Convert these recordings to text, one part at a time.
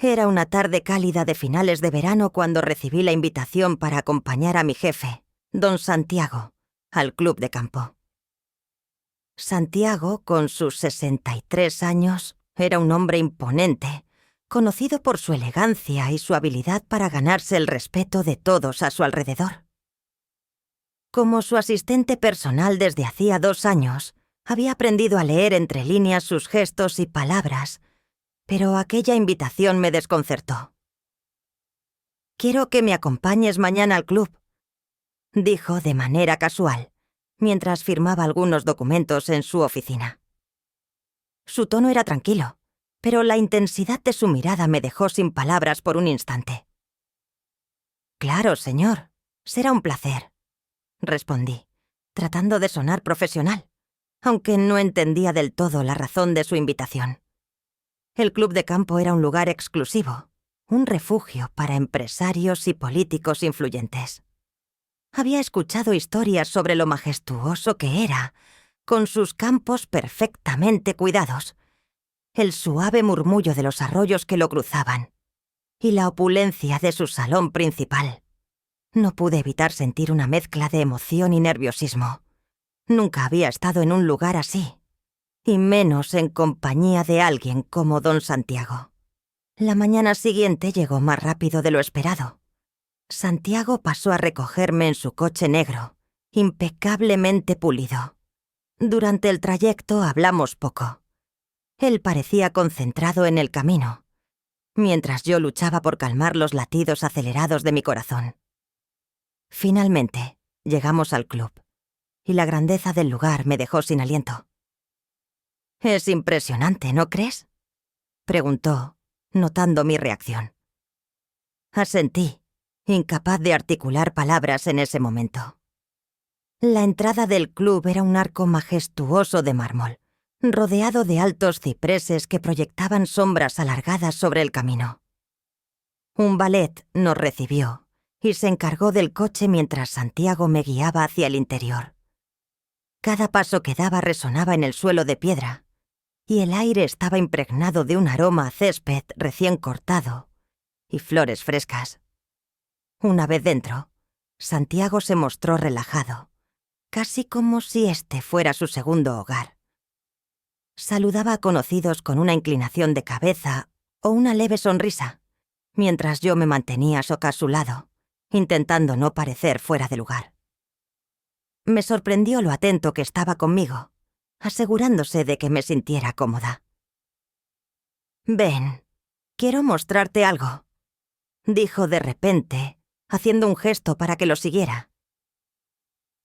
Era una tarde cálida de finales de verano cuando recibí la invitación para acompañar a mi jefe, don Santiago, al club de campo. Santiago, con sus 63 años, era un hombre imponente, conocido por su elegancia y su habilidad para ganarse el respeto de todos a su alrededor. Como su asistente personal desde hacía 2 años, había aprendido a leer entre líneas sus gestos y palabras, pero aquella invitación me desconcertó. «Quiero que me acompañes mañana al club», dijo de manera casual, mientras firmaba algunos documentos en su oficina. Su tono era tranquilo, pero la intensidad de su mirada me dejó sin palabras por un instante. «Claro, señor, será un placer», respondí, tratando de sonar profesional, aunque no entendía del todo la razón de su invitación. El club de campo era un lugar exclusivo, un refugio para empresarios y políticos influyentes. Había escuchado historias sobre lo majestuoso que era, con sus campos perfectamente cuidados, el suave murmullo de los arroyos que lo cruzaban y la opulencia de su salón principal. No pude evitar sentir una mezcla de emoción y nerviosismo. Nunca había estado en un lugar así, y menos en compañía de alguien como don Santiago. La mañana siguiente llegó más rápido de lo esperado. Santiago pasó a recogerme en su coche negro, impecablemente pulido. Durante el trayecto hablamos poco. Él parecía concentrado en el camino, mientras yo luchaba por calmar los latidos acelerados de mi corazón. Finalmente, llegamos al club, y la grandeza del lugar me dejó sin aliento. «Es impresionante, ¿no crees?», preguntó, notando mi reacción. Asentí, incapaz de articular palabras en ese momento. La entrada del club era un arco majestuoso de mármol, rodeado de altos cipreses que proyectaban sombras alargadas sobre el camino. Un valet nos recibió y se encargó del coche mientras Santiago me guiaba hacia el interior. Cada paso que daba resonaba en el suelo de piedra, y el aire estaba impregnado de un aroma a césped recién cortado y flores frescas. Una vez dentro, Santiago se mostró relajado, casi como si este fuera su segundo hogar. Saludaba a conocidos con una inclinación de cabeza o una leve sonrisa, mientras yo me mantenía a su lado, intentando no parecer fuera de lugar. Me sorprendió lo atento que estaba conmigo, asegurándose de que me sintiera cómoda. «Ven, quiero mostrarte algo», dijo de repente, haciendo un gesto para que lo siguiera.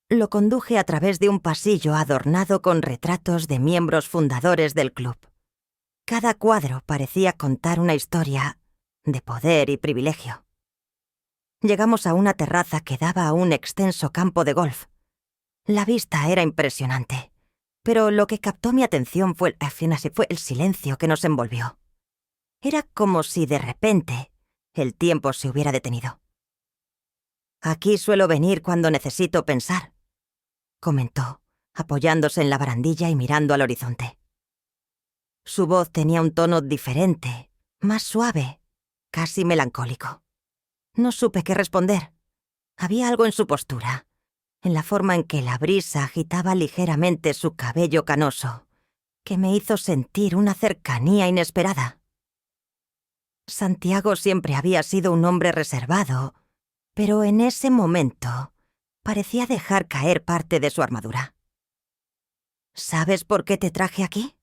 Lo conduje a través de un pasillo adornado con retratos de miembros fundadores del club. Cada cuadro parecía contar una historia de poder y privilegio. Llegamos a una terraza que daba a un extenso campo de golf. La vista era impresionante, pero lo que captó mi atención fue el silencio que nos envolvió. Era como si de repente el tiempo se hubiera detenido. «Aquí suelo venir cuando necesito pensar», comentó, apoyándose en la barandilla y mirando al horizonte. Su voz tenía un tono diferente, más suave, casi melancólico. No supe qué responder. Había algo en su postura, en la forma en que la brisa agitaba ligeramente su cabello canoso, que me hizo sentir una cercanía inesperada. Santiago siempre había sido un hombre reservado, pero en ese momento parecía dejar caer parte de su armadura. «¿Sabes por qué te traje aquí?»,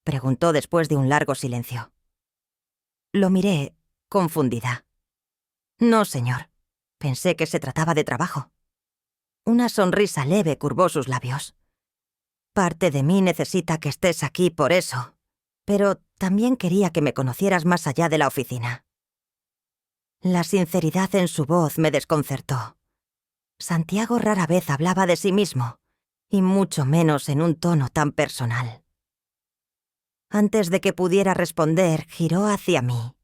preguntó después de un largo silencio. Lo miré, confundida. «No, señor. Pensé que se trataba de trabajo». Una sonrisa leve curvó sus labios. «Parte de mí necesita que estés aquí por eso, pero también quería que me conocieras más allá de la oficina». La sinceridad en su voz me desconcertó. Santiago rara vez hablaba de sí mismo, y mucho menos en un tono tan personal. Antes de que pudiera responder, giró hacia mí,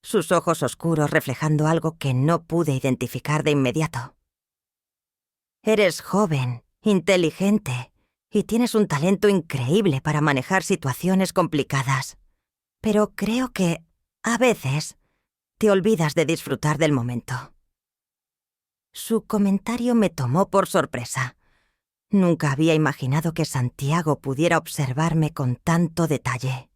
sus ojos oscuros reflejando algo que no pude identificar de inmediato. «Eres joven, inteligente, y tienes un talento increíble para manejar situaciones complicadas. Pero creo que A veces te olvidas de disfrutar del momento. Su comentario me tomó por sorpresa. Nunca había imaginado que Santiago pudiera observarme con tanto detalle.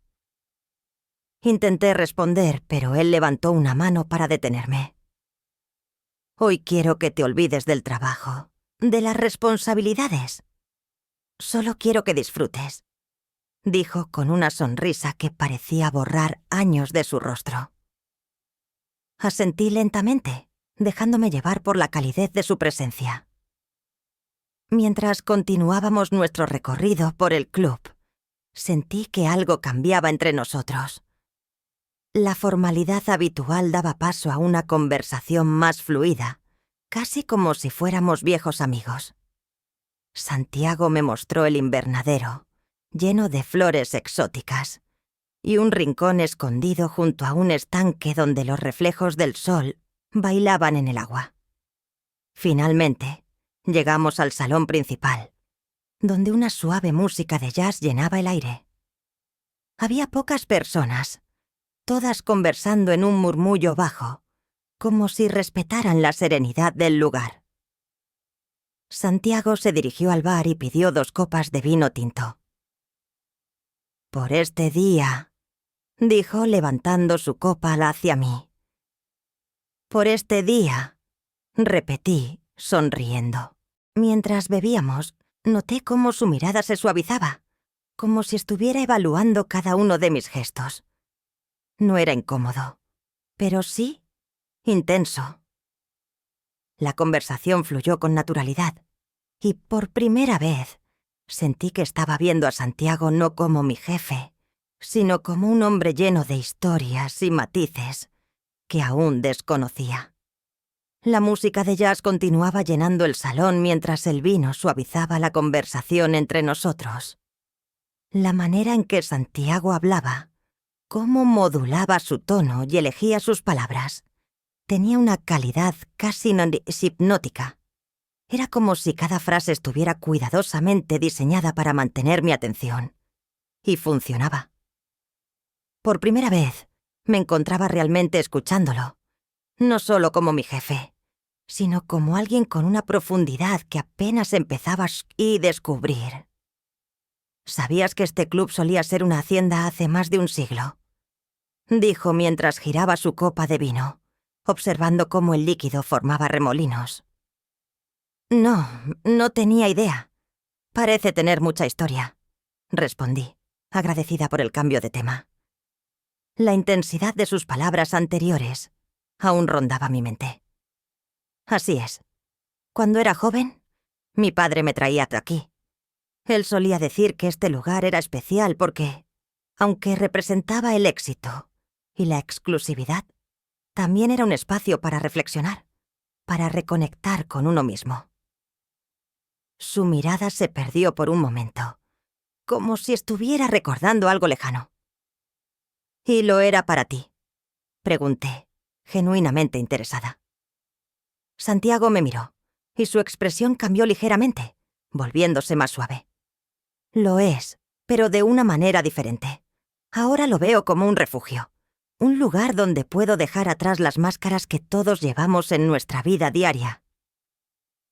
Intenté responder, pero él levantó una mano para detenerme. Hoy quiero que te olvides del trabajo, de las responsabilidades. Solo quiero que disfrutes, dijo con una sonrisa que parecía borrar años de su rostro. Asentí lentamente, dejándome llevar por la calidez de su presencia. Mientras continuábamos nuestro recorrido por el club, sentí que algo cambiaba entre nosotros. La formalidad habitual daba paso a una conversación más fluida, casi como si fuéramos viejos amigos. Santiago me mostró el invernadero, lleno de flores exóticas, y un rincón escondido junto a un estanque donde los reflejos del sol bailaban en el agua. Finalmente, llegamos al salón principal, donde una suave música de jazz llenaba el aire. Había pocas personas, todas conversando en un murmullo bajo, como si respetaran la serenidad del lugar. Santiago se dirigió al bar y pidió 2 copas de vino tinto. «Por este día», dijo levantando su copa hacia mí. «Por este día», repetí, sonriendo. Mientras bebíamos, noté cómo su mirada se suavizaba, como si estuviera evaluando cada uno de mis gestos. No era incómodo, pero sí intenso. La conversación fluyó con naturalidad, y por primera vez sentí que estaba viendo a Santiago no como mi jefe, sino como un hombre lleno de historias y matices que aún desconocía. La música de jazz continuaba llenando el salón mientras el vino suavizaba la conversación entre nosotros. La manera en que Santiago hablaba, cómo modulaba su tono y elegía sus palabras, tenía una calidad casi hipnótica. Era como si cada frase estuviera cuidadosamente diseñada para mantener mi atención. Y funcionaba. Por primera vez, me encontraba realmente escuchándolo, no solo como mi jefe, sino como alguien con una profundidad que apenas empezaba a descubrir. «¿Sabías que este club solía ser una hacienda hace más de un siglo?», dijo mientras giraba su copa de vino, observando cómo el líquido formaba remolinos. «No, no tenía idea. Parece tener mucha historia», respondí, agradecida por el cambio de tema. La intensidad de sus palabras anteriores aún rondaba mi mente. «Así es. Cuando era joven, mi padre me traía aquí. Él solía decir que este lugar era especial porque, aunque representaba el éxito y la exclusividad, también era un espacio para reflexionar, para reconectar con uno mismo». Su mirada se perdió por un momento, como si estuviera recordando algo lejano. «¿Y lo era para ti?», pregunté, genuinamente interesada. Santiago me miró, y su expresión cambió ligeramente, volviéndose más suave. «Lo es, pero de una manera diferente. Ahora lo veo como un refugio, un lugar donde puedo dejar atrás las máscaras que todos llevamos en nuestra vida diaria».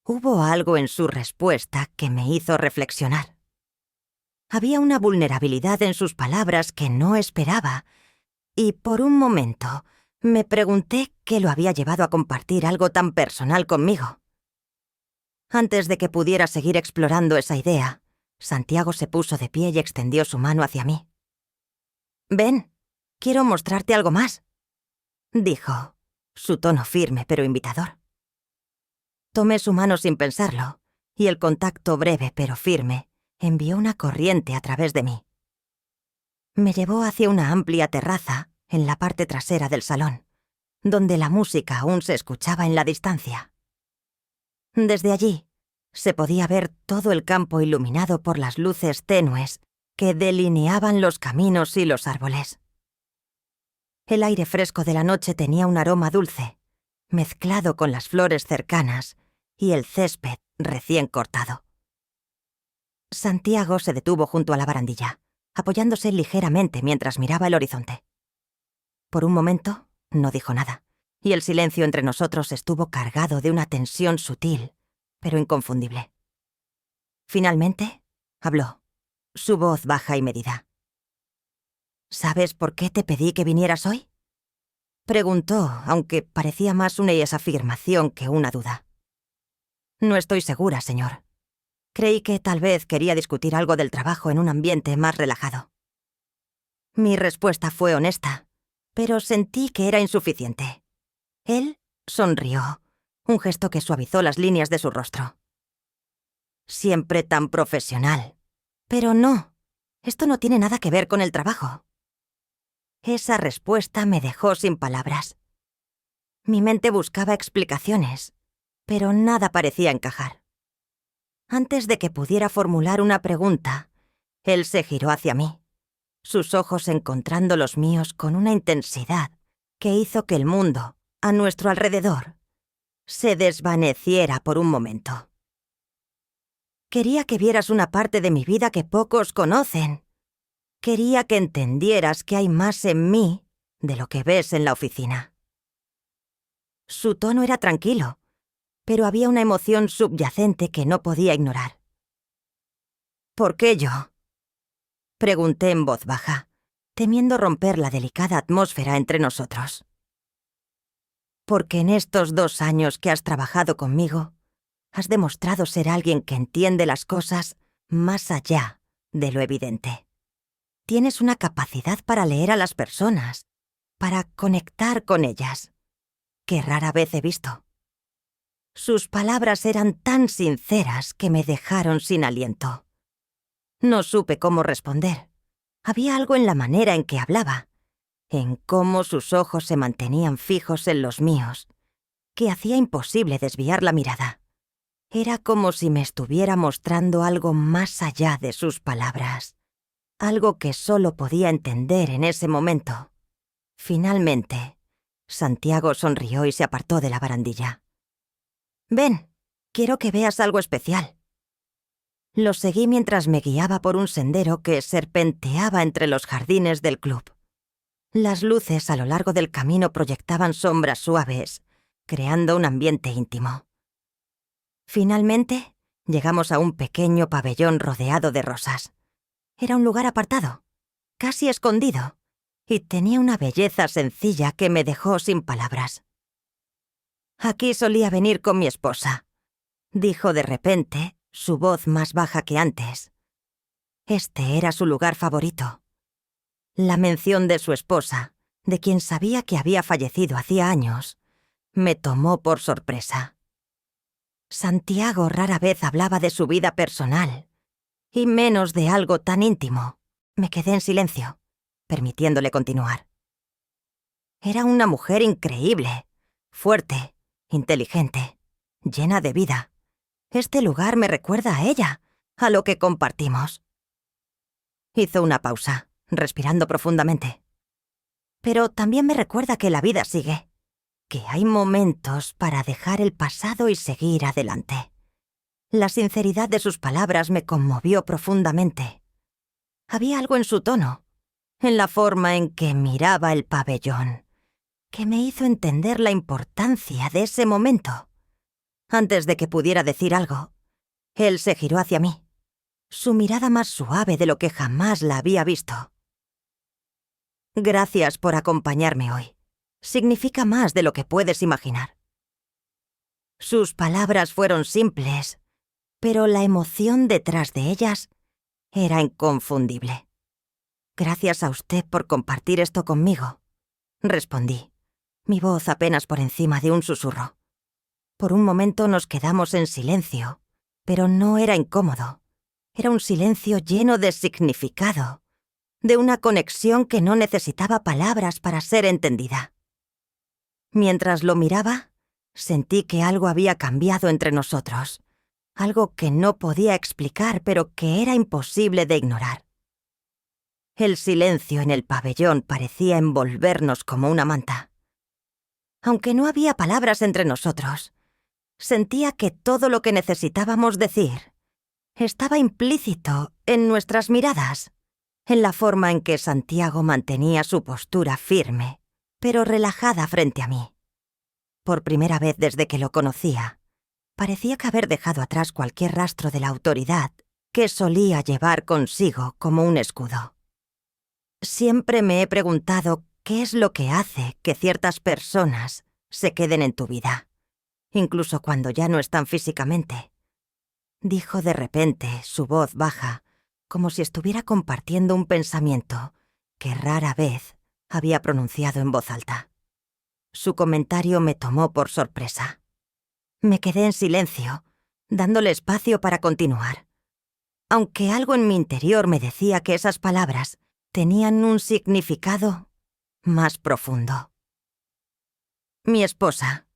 Hubo algo en su respuesta que me hizo reflexionar. Había una vulnerabilidad en sus palabras que no esperaba, y por un momento me pregunté qué lo había llevado a compartir algo tan personal conmigo. Antes de que pudiera seguir explorando esa idea, Santiago se puso de pie y extendió su mano hacia mí. «Ven, quiero mostrarte algo más», dijo, su tono firme pero invitador. Tomé su mano sin pensarlo, y el contacto breve pero firme envió una corriente a través de mí. Me llevó hacia una amplia terraza en la parte trasera del salón, donde la música aún se escuchaba en la distancia. Desde allí, se podía ver todo el campo iluminado por las luces tenues que delineaban los caminos y los árboles. El aire fresco de la noche tenía un aroma dulce, mezclado con las flores cercanas y el césped recién cortado. Santiago se detuvo junto a la barandilla, apoyándose ligeramente mientras miraba el horizonte. Por un momento, no dijo nada, y el silencio entre nosotros estuvo cargado de una tensión sutil, pero inconfundible. Finalmente, habló, su voz baja y medida. ¿Sabes por qué te pedí que vinieras hoy? Preguntó, aunque parecía más una afirmación que una duda. No estoy segura, señor. Creí que tal vez quería discutir algo del trabajo en un ambiente más relajado. Mi respuesta fue honesta, pero sentí que era insuficiente. Él sonrió, un gesto que suavizó las líneas de su rostro. Siempre tan profesional. Pero no, esto no tiene nada que ver con el trabajo. Esa respuesta me dejó sin palabras. Mi mente buscaba explicaciones, pero nada parecía encajar. Antes de que pudiera formular una pregunta, él se giró hacia mí, sus ojos encontrando los míos con una intensidad que hizo que el mundo, a nuestro alrededor, se desvaneciera por un momento. Quería que vieras una parte de mi vida que pocos conocen. Quería que entendieras que hay más en mí de lo que ves en la oficina. Su tono era tranquilo, pero había una emoción subyacente que no podía ignorar. ¿Por qué yo? Pregunté en voz baja, temiendo romper la delicada atmósfera entre nosotros. Porque en estos 2 años que has trabajado conmigo, has demostrado ser alguien que entiende las cosas más allá de lo evidente. Tienes una capacidad para leer a las personas, para conectar con ellas, que rara vez he visto. Sus palabras eran tan sinceras que me dejaron sin aliento. No supe cómo responder. Había algo en la manera en que hablaba, en cómo sus ojos se mantenían fijos en los míos, que hacía imposible desviar la mirada. Era como si me estuviera mostrando algo más allá de sus palabras, algo que solo podía entender en ese momento. Finalmente, Santiago sonrió y se apartó de la barandilla. «Ven, quiero que veas algo especial». Lo seguí mientras me guiaba por un sendero que serpenteaba entre los jardines del club. Las luces a lo largo del camino proyectaban sombras suaves, creando un ambiente íntimo. Finalmente, llegamos a un pequeño pabellón rodeado de rosas. Era un lugar apartado, casi escondido, y tenía una belleza sencilla que me dejó sin palabras. «Aquí solía venir con mi esposa», dijo de repente, su voz más baja que antes. Este era su lugar favorito. La mención de su esposa, de quien sabía que había fallecido hacía años, me tomó por sorpresa. Santiago rara vez hablaba de su vida personal, y menos de algo tan íntimo. Me quedé en silencio, permitiéndole continuar. Era una mujer increíble, fuerte, inteligente, llena de vida. Este lugar me recuerda a ella, a lo que compartimos. Hizo una pausa, respirando profundamente. Pero también me recuerda que la vida sigue, que hay momentos para dejar el pasado y seguir adelante. La sinceridad de sus palabras me conmovió profundamente. Había algo en su tono, en la forma en que miraba el pabellón, que me hizo entender la importancia de ese momento. Antes de que pudiera decir algo, él se giró hacia mí, su mirada más suave de lo que jamás la había visto. «Gracias por acompañarme hoy. Significa más de lo que puedes imaginar». Sus palabras fueron simples, pero la emoción detrás de ellas era inconfundible. «Gracias a usted por compartir esto conmigo», respondí, mi voz apenas por encima de un susurro. Por un momento nos quedamos en silencio, pero no era incómodo. Era un silencio lleno de significado, de una conexión que no necesitaba palabras para ser entendida. Mientras lo miraba, sentí que algo había cambiado entre nosotros. Algo que no podía explicar, pero que era imposible de ignorar. El silencio en el pabellón parecía envolvernos como una manta. Aunque no había palabras entre nosotros, sentía que todo lo que necesitábamos decir estaba implícito en nuestras miradas, en la forma en que Santiago mantenía su postura firme, pero relajada frente a mí. Por primera vez desde que lo conocía, parecía que haber dejado atrás cualquier rastro de la autoridad que solía llevar consigo como un escudo. Siempre me he preguntado qué es lo que hace que ciertas personas se queden en tu vida, incluso cuando ya no están físicamente. Dijo de repente, su voz baja, como si estuviera compartiendo un pensamiento que rara vez había pronunciado en voz alta. Su comentario me tomó por sorpresa. Me quedé en silencio, dándole espacio para continuar, aunque algo en mi interior me decía que esas palabras tenían un significado más profundo. Mi esposa.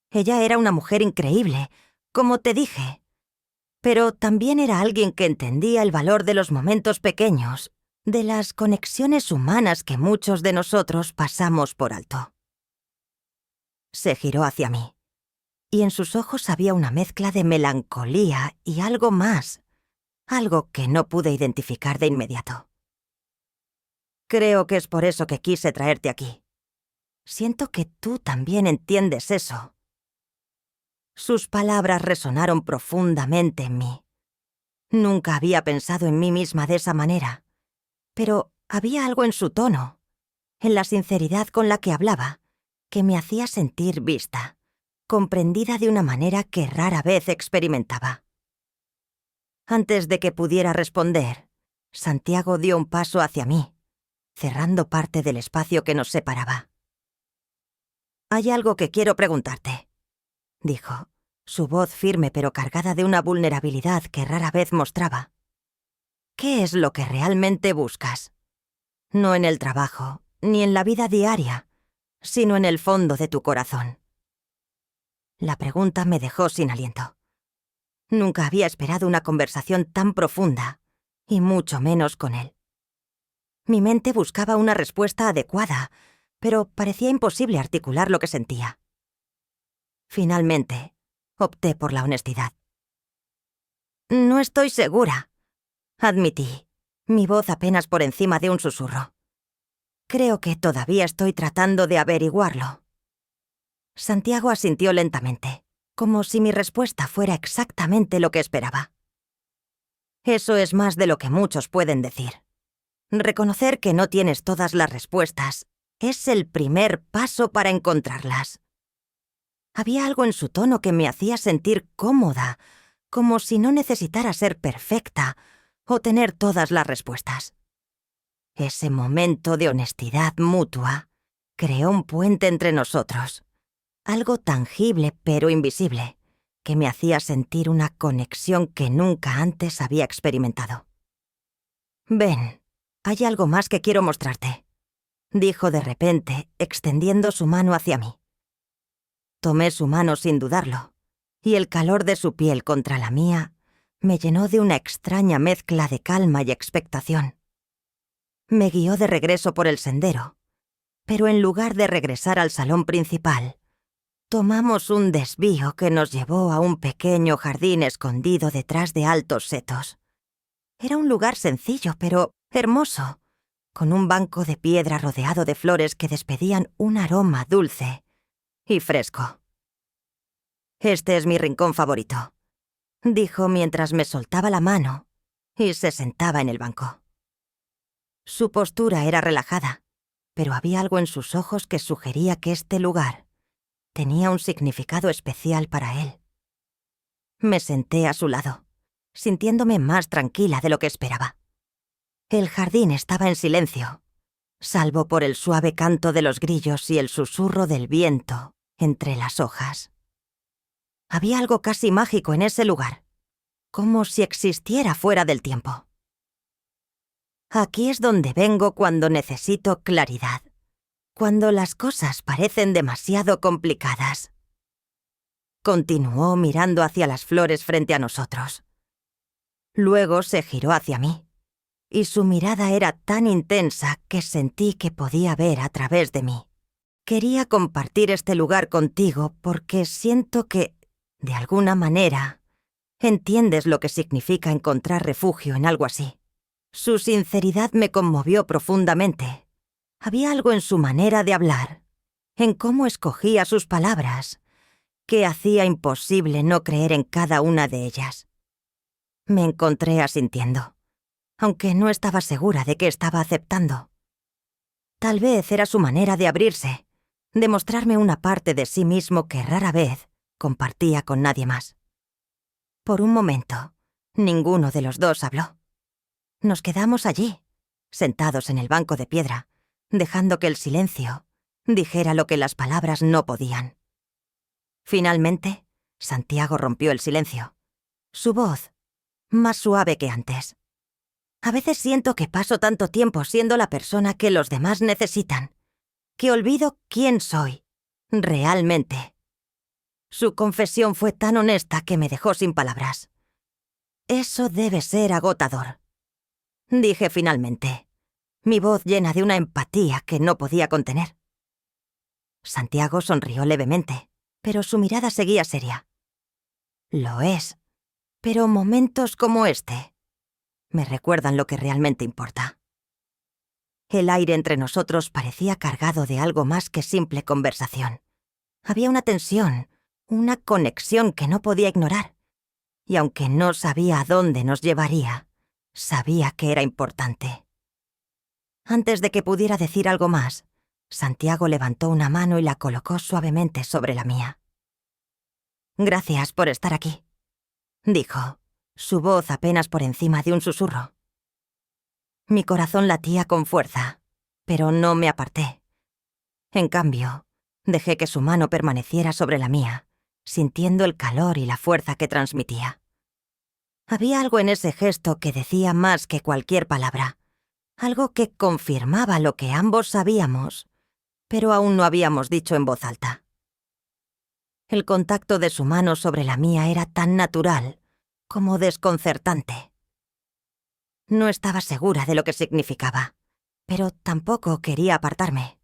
Ella era una mujer increíble, como te dije, pero también era alguien que entendía el valor de los momentos pequeños, de las conexiones humanas que muchos de nosotros pasamos por alto. Se giró hacia mí, y en sus ojos había una mezcla de melancolía y algo más, algo que no pude identificar de inmediato. Creo que es por eso que quise traerte aquí. Siento que tú también entiendes eso. Sus palabras resonaron profundamente en mí. Nunca había pensado en mí misma de esa manera, pero había algo en su tono, en la sinceridad con la que hablaba, que me hacía sentir vista, comprendida de una manera que rara vez experimentaba. Antes de que pudiera responder, Santiago dio un paso hacia mí, cerrando parte del espacio que nos separaba. «Hay algo que quiero preguntarte», dijo, su voz firme pero cargada de una vulnerabilidad que rara vez mostraba. «¿Qué es lo que realmente buscas? No en el trabajo, ni en la vida diaria, sino en el fondo de tu corazón». La pregunta me dejó sin aliento. Nunca había esperado una conversación tan profunda, y mucho menos con él. Mi mente buscaba una respuesta adecuada, pero parecía imposible articular lo que sentía. Finalmente, opté por la honestidad. «No estoy segura», admití, mi voz apenas por encima de un susurro. «Creo que todavía estoy tratando de averiguarlo». Santiago asintió lentamente, como si mi respuesta fuera exactamente lo que esperaba. «Eso es más de lo que muchos pueden decir. Reconocer que no tienes todas las respuestas es el primer paso para encontrarlas». Había algo en su tono que me hacía sentir cómoda, como si no necesitara ser perfecta o tener todas las respuestas. Ese momento de honestidad mutua creó un puente entre nosotros, algo tangible pero invisible, que me hacía sentir una conexión que nunca antes había experimentado. «Ven, hay algo más que quiero mostrarte», dijo de repente, extendiendo su mano hacia mí. Tomé su mano sin dudarlo, y el calor de su piel contra la mía me llenó de una extraña mezcla de calma y expectación. Me guió de regreso por el sendero, pero en lugar de regresar al salón principal, tomamos un desvío que nos llevó a un pequeño jardín escondido detrás de altos setos. Era un lugar sencillo, pero hermoso, con un banco de piedra rodeado de flores que despedían un aroma dulce y fresco. «Este es mi rincón favorito», dijo mientras me soltaba la mano y se sentaba en el banco. Su postura era relajada, pero había algo en sus ojos que sugería que este lugar tenía un significado especial para él. Me senté a su lado, sintiéndome más tranquila de lo que esperaba. El jardín estaba en silencio, salvo por el suave canto de los grillos y el susurro del viento entre las hojas. Había algo casi mágico en ese lugar, como si existiera fuera del tiempo. «Aquí es donde vengo cuando necesito claridad, cuando las cosas parecen demasiado complicadas», continuó mirando hacia las flores frente a nosotros. Luego se giró hacia mí, y su mirada era tan intensa que sentí que podía ver a través de mí. «Quería compartir este lugar contigo porque siento que, de alguna manera, entiendes lo que significa encontrar refugio en algo así». Su sinceridad me conmovió profundamente, Había algo en su manera de hablar, en cómo escogía sus palabras, que hacía imposible no creer en cada una de ellas. Me encontré asintiendo, aunque no estaba segura de que estaba aceptando. Tal vez era su manera de abrirse, de mostrarme una parte de sí mismo que rara vez compartía con nadie más. Por un momento, ninguno de los dos habló. Nos quedamos allí, sentados en el banco de piedra, dejando que el silencio dijera lo que las palabras no podían. Finalmente, Santiago rompió el silencio. Su voz, más suave que antes. A veces siento que paso tanto tiempo siendo la persona que los demás necesitan, que olvido quién soy, realmente. Su confesión fue tan honesta que me dejó sin palabras. Eso debe ser agotador. Dije finalmente, mi voz llena de una empatía que no podía contener. Santiago sonrió levemente, pero su mirada seguía seria. Lo es, pero momentos como este me recuerdan lo que realmente importa. El aire entre nosotros parecía cargado de algo más que simple conversación. Había una tensión, una conexión que no podía ignorar, y aunque no sabía a dónde nos llevaría, sabía que era importante. Antes de que pudiera decir algo más, Santiago levantó una mano y la colocó suavemente sobre la mía. «Gracias por estar aquí», dijo, su voz apenas por encima de un susurro. Mi corazón latía con fuerza, pero no me aparté. En cambio, dejé que su mano permaneciera sobre la mía, sintiendo el calor y la fuerza que transmitía. Había algo en ese gesto que decía más que cualquier palabra, algo que confirmaba lo que ambos sabíamos, pero aún no habíamos dicho en voz alta. El contacto de su mano sobre la mía era tan natural como desconcertante. No estaba segura de lo que significaba, pero tampoco quería apartarme.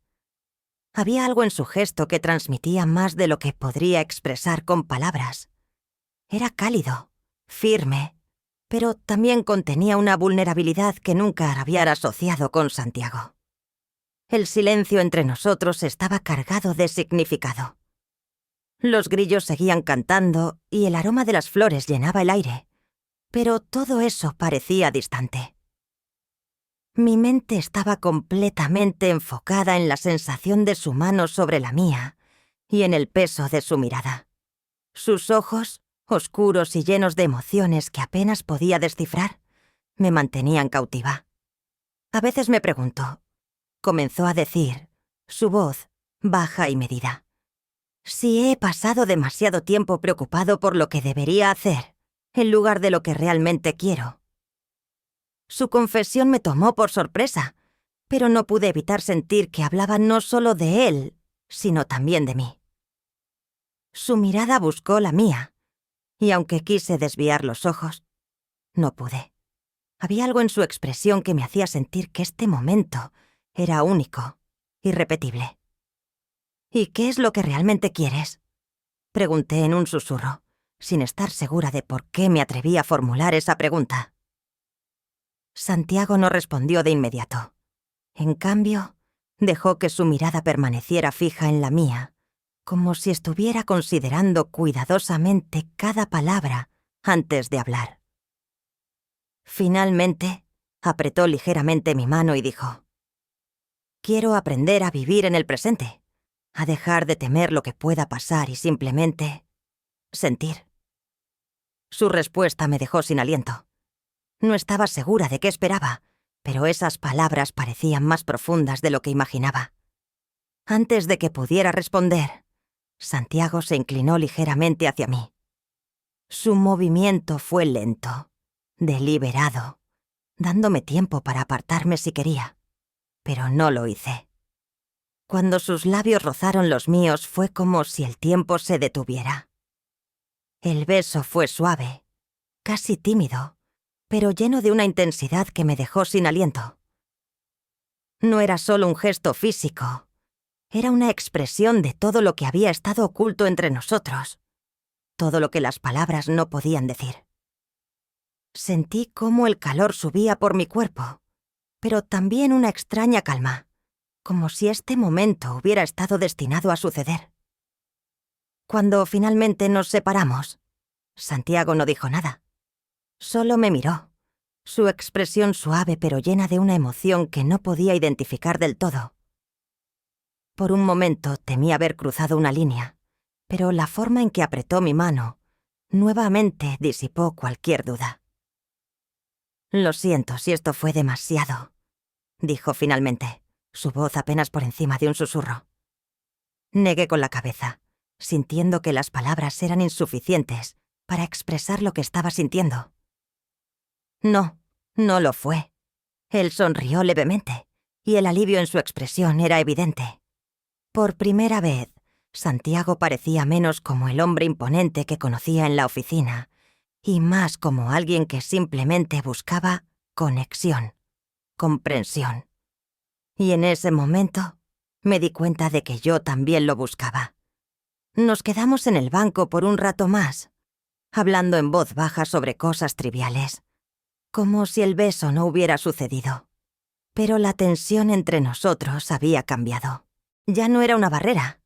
Había algo en su gesto que transmitía más de lo que podría expresar con palabras. Era cálido, firme, pero también contenía una vulnerabilidad que nunca había asociado con Santiago. El silencio entre nosotros estaba cargado de significado. Los grillos seguían cantando y el aroma de las flores llenaba el aire, pero todo eso parecía distante. Mi mente estaba completamente enfocada en la sensación de su mano sobre la mía y en el peso de su mirada. Sus ojos, oscuros y llenos de emociones que apenas podía descifrar, me mantenían cautiva. A veces me pregunto, comenzó a decir, su voz baja y medida, si he pasado demasiado tiempo preocupado por lo que debería hacer, en lugar de lo que realmente quiero. Su confesión me tomó por sorpresa, pero no pude evitar sentir que hablaba no solo de él, sino también de mí. Su mirada buscó la mía, y aunque quise desviar los ojos, no pude. Había algo en su expresión que me hacía sentir que este momento era único, irrepetible. ¿Y qué es lo que realmente quieres?, pregunté en un susurro, sin estar segura de por qué me atreví a formular esa pregunta. Santiago no respondió de inmediato. En cambio, dejó que su mirada permaneciera fija en la mía, como si estuviera considerando cuidadosamente cada palabra antes de hablar. Finalmente, apretó ligeramente mi mano y dijo: «Quiero aprender a vivir en el presente, a dejar de temer lo que pueda pasar y simplemente sentir». Su respuesta me dejó sin aliento. No estaba segura de qué esperaba, pero esas palabras parecían más profundas de lo que imaginaba. Antes de que pudiera responder, Santiago se inclinó ligeramente hacia mí. Su movimiento fue lento, deliberado, dándome tiempo para apartarme si quería, pero no lo hice. Cuando sus labios rozaron los míos fue como si el tiempo se detuviera. El beso fue suave, casi tímido, pero lleno de una intensidad que me dejó sin aliento. No era solo un gesto físico, era una expresión de todo lo que había estado oculto entre nosotros, todo lo que las palabras no podían decir. Sentí cómo el calor subía por mi cuerpo, pero también una extraña calma, como si este momento hubiera estado destinado a suceder. Cuando finalmente nos separamos, Santiago no dijo nada. Solo me miró, su expresión suave pero llena de una emoción que no podía identificar del todo. Por un momento temí haber cruzado una línea, pero la forma en que apretó mi mano nuevamente disipó cualquier duda. «Lo siento si esto fue demasiado», dijo finalmente, su voz apenas por encima de un susurro. Negué con la cabeza, sintiendo que las palabras eran insuficientes para expresar lo que estaba sintiendo. No, no lo fue. Él sonrió levemente, y el alivio en su expresión era evidente. Por primera vez, Santiago parecía menos como el hombre imponente que conocía en la oficina, y más como alguien que simplemente buscaba conexión, comprensión. Y en ese momento me di cuenta de que yo también lo buscaba. Nos quedamos en el banco por un rato más, hablando en voz baja sobre cosas triviales, como si el beso no hubiera sucedido. Pero la tensión entre nosotros había cambiado. Ya no era una barrera,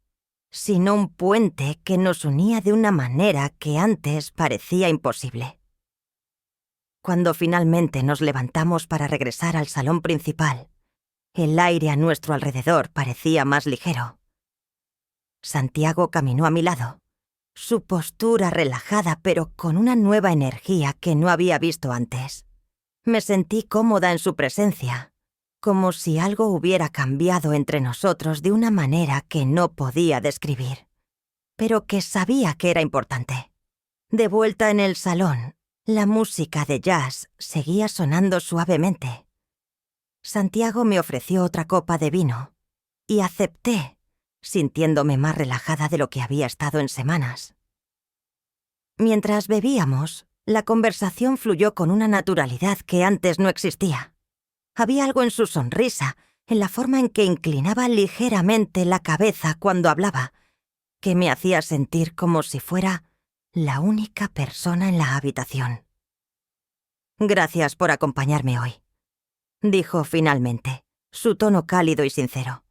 sino un puente que nos unía de una manera que antes parecía imposible. Cuando finalmente nos levantamos para regresar al salón principal, el aire a nuestro alrededor parecía más ligero. Santiago caminó a mi lado, su postura relajada pero con una nueva energía que no había visto antes. Me sentí cómoda en su presencia, como si algo hubiera cambiado entre nosotros de una manera que no podía describir, pero que sabía que era importante. De vuelta en el salón, la música de jazz seguía sonando suavemente. Santiago me ofreció otra copa de vino, y acepté, sintiéndome más relajada de lo que había estado en semanas. Mientras bebíamos, la conversación fluyó con una naturalidad que antes no existía. Había algo en su sonrisa, en la forma en que inclinaba ligeramente la cabeza cuando hablaba, que me hacía sentir como si fuera la única persona en la habitación. «Gracias por acompañarme hoy», dijo finalmente, su tono cálido y sincero.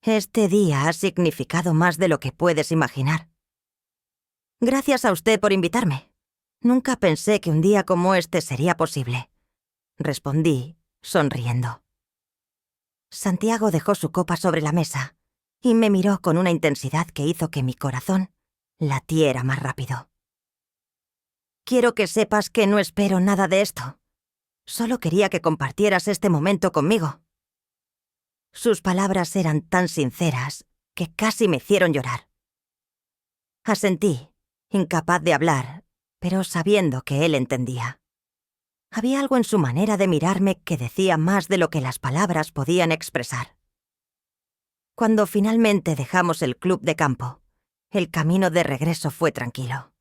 «Este día ha significado más de lo que puedes imaginar». «Gracias a usted por invitarme. Nunca pensé que un día como este sería posible», respondí, sonriendo. Santiago dejó su copa sobre la mesa y me miró con una intensidad que hizo que mi corazón latiera más rápido. «Quiero que sepas que no espero nada de esto. Solo quería que compartieras este momento conmigo». Sus palabras eran tan sinceras que casi me hicieron llorar. Asentí, incapaz de hablar, pero sabiendo que él entendía. Había algo en su manera de mirarme que decía más de lo que las palabras podían expresar. Cuando finalmente dejamos el club de campo, el camino de regreso fue tranquilo.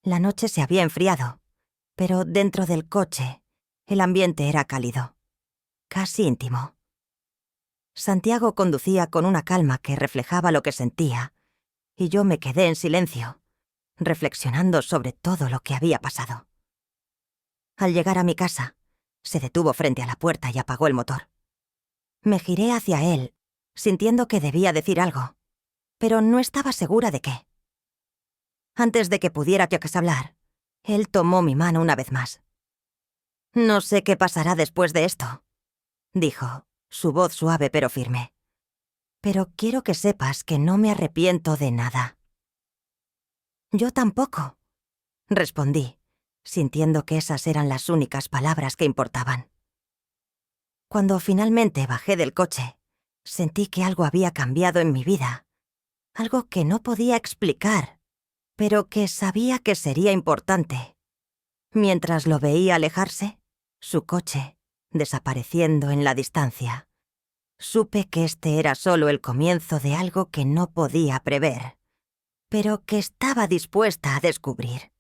La noche se había enfriado, pero dentro del coche el ambiente era cálido, casi íntimo. Santiago conducía con una calma que reflejaba lo que sentía, y yo me quedé en silencio, reflexionando sobre todo lo que había pasado. Al llegar a mi casa, se detuvo frente a la puerta y apagó el motor. Me giré hacia él, sintiendo que debía decir algo, pero no estaba segura de qué. Antes de que pudiera yo hablar, él tomó mi mano una vez más. «No sé qué pasará después de esto», dijo, su voz suave pero firme. «Pero quiero que sepas que no me arrepiento de nada». «Yo tampoco», respondí, sintiendo que esas eran las únicas palabras que importaban. Cuando finalmente bajé del coche, sentí que algo había cambiado en mi vida, algo que no podía explicar, pero que sabía que sería importante. Mientras lo veía alejarse, su coche, desapareciendo en la distancia, supe que este era solo el comienzo de algo que no podía prever, pero que estaba dispuesta a descubrir.